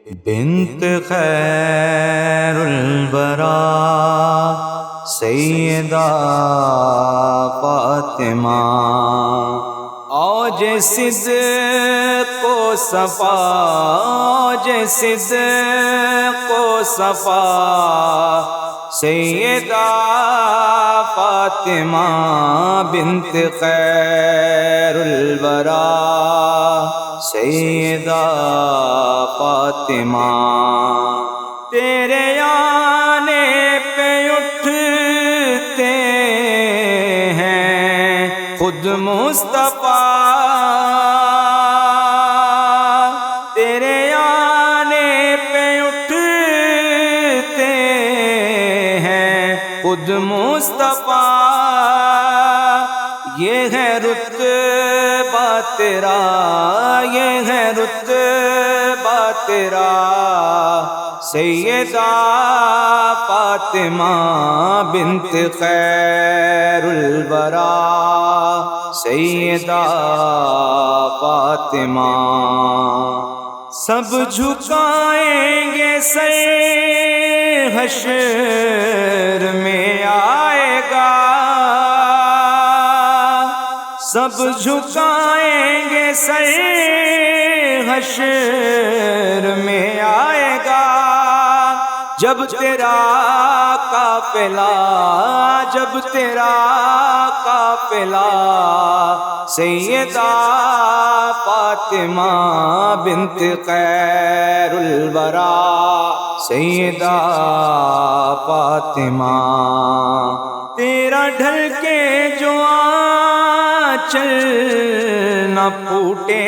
بنت خیر الورا سیدہ فاطمہ، اوج صدق و صفا، اوج صدق و صفا، سیدہ فاطمہ بنت خیر الورا، سیدہ فاطمہ، تیرے آنے پہ اٹھتے ہیں خود مصطفیٰ، تیرے آنے پہ اٹھتے ہیں خود مصطفیٰ، یہ ہے رتبہ تیرا، یہ ہے رتبہ تیرا، سیدہ فاطمہ بنت خیر الورا، سیدہ فاطمہ، سب جھکائیں گے سر حشر میں آئے گا، سب جھکائیں گے سر حشر میں آئے گا، جب تیرا قافلہ، جب تیرا قافلہ، سیدہ فاطمہ بنت خیر الورا، سیدہ فاطمہ، تیرا ڈھل کے جو آنچل نہ پھوٹے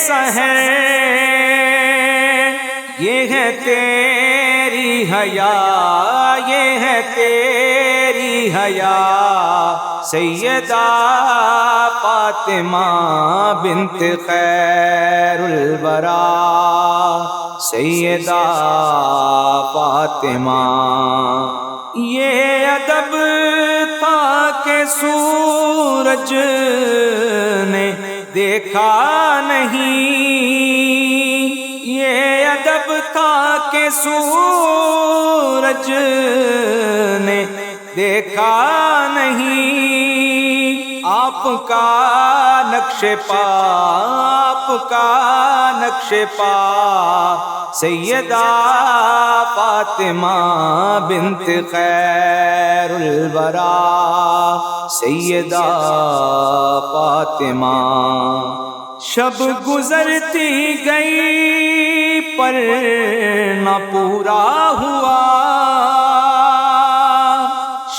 سحر، یہ ہے تیری حیا، یہ ہے تیری حیا، سیدہ فاطمہ بنت خیر الورا، سیدہ فاطمہ، یہ ادب تھا کہ سورج نے دیکھا نہیں، یہ ادب تھا کہ سورج نے دیکھا نہیں، آپ کا نقش پا، آپ کا نقش پا، سیدہ فاطمہ بنت خیر الورا، سیدہ فاطمہ، شب گزرتی گئی پر نہ پورا ہوا،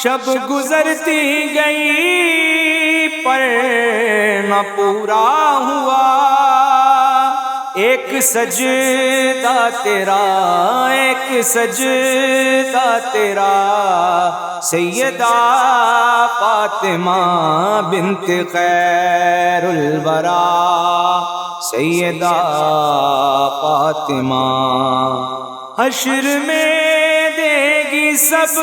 شب گزرتی گئی پر نہ پورا ہوا، ایک سجدہ تیرا، ایک سجدہ تیرا، سیدہ فاطمہ بنت خیر الورا، سیدہ فاطمہ، حشر میں دے گی سب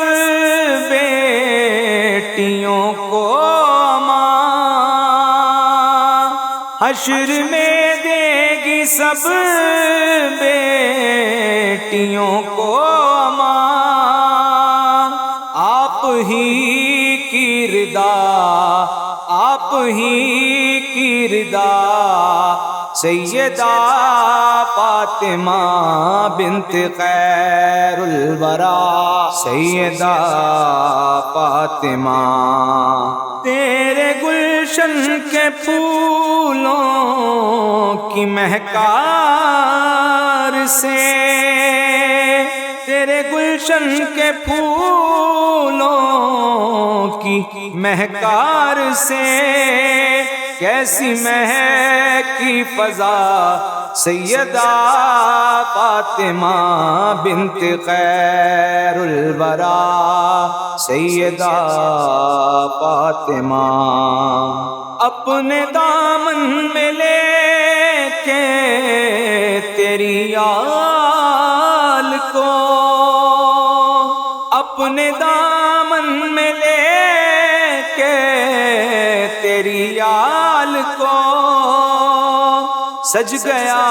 بیٹیوں کو ماں، حشر میں دے گی سب بیٹیوں کو ماں، آپ ہی کی رضا، آپ ہی کی رضا، سیدہ فاطمہ بنت خیر الورا، سیدہ فاطمہ، تیرے گلشن کے پھولوں کی مہکار سے، تیرے گلشن کے پھولوں کی مہکار سے، کیسی مہکی فضا، سیدہ فاطمہ بنت خیر الورا، سیدہ فاطمہ، اپنے دامن میں لے کے تیری آل کو، اپنے دامن میں لے کے تیری آل کو، سج گیا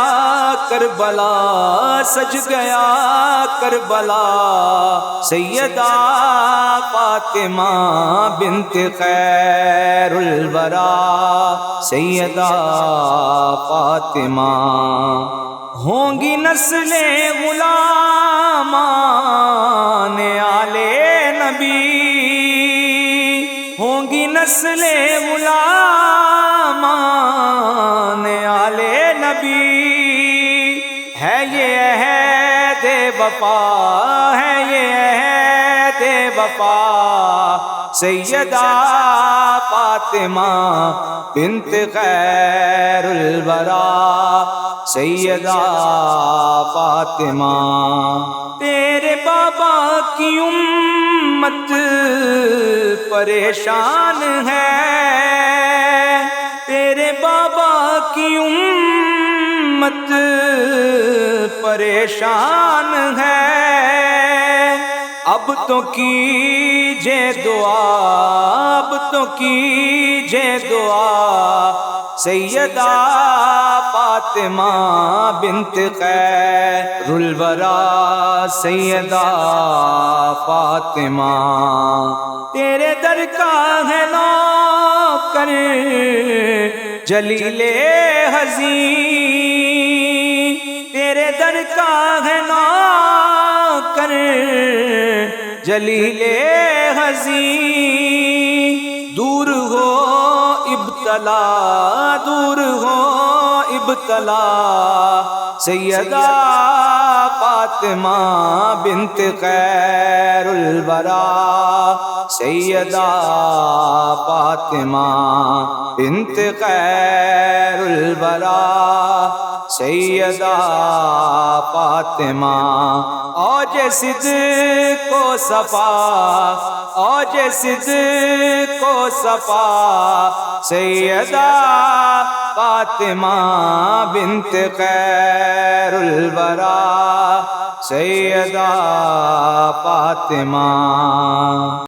کربلا سج گیا کربلا سیدہ فاطمہ بنت خیر الورا سیدہ فاطمہ ہوں گی نسل غلامان آلے نبی ہوں گی نسل غلامان آلے نبی ہے یہ عہد وفا ہے یہ عہد وفا سیدہ فاطمہ بنت خیر الورا سیدہ فاطمہ تیرے بابا کی امت پریشان ہے تیرے بابا کی امت پریشان ہے اب تو کیجے دعا اب تو کیجے دعا سیدہ فاطمہ بنت خیر الورا سیدہ فاطمہ تیرے در کا ہے نوکر جلیل حزین تیرے در کا ہے نوکر جلیل حزین دور ہو ابتلا دور ہو ابتلا سیدہ فاطمہ بنت خیر الورا سیدہ فاطمہ بنت خیر الورا سیدہ فاطمہ اوج صدق و صفا اوج صدق و صفا سیدہ فاطمہ بنت خیر الورا سیدہ فاطمہ